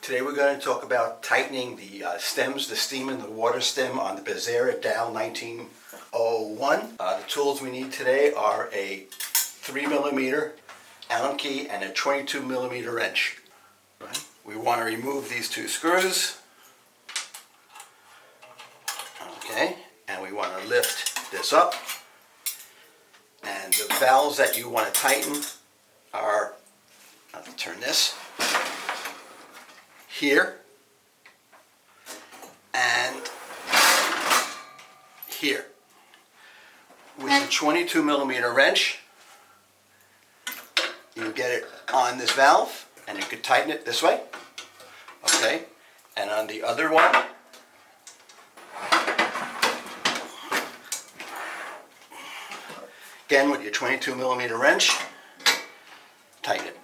Today we're going to talk about tightening the stems, the steam and the water stem on the Bezzera Dow 1901. The tools we need today are a 3mm Allen key and a 22mm wrench. Right. We want to remove these two screws. Okay, and we want to lift this up. And the valves that you want to tighten are, I'll turn this, here and here. With a 22mm wrench, you get it on this valve and you can tighten it this way. Okay, and on the other one, again with your 22mm wrench, tighten it.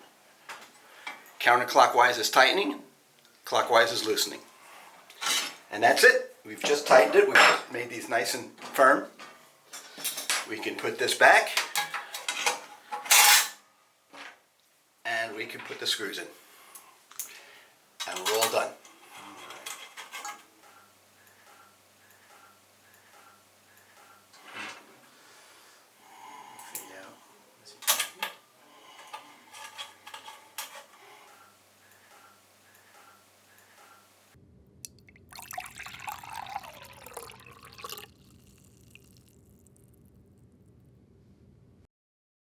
Counterclockwise is tightening, clockwise is loosening. And that's it. We've just tightened it. We've just made these nice and firm. We can put this back and we can put the screws in. And we're all done.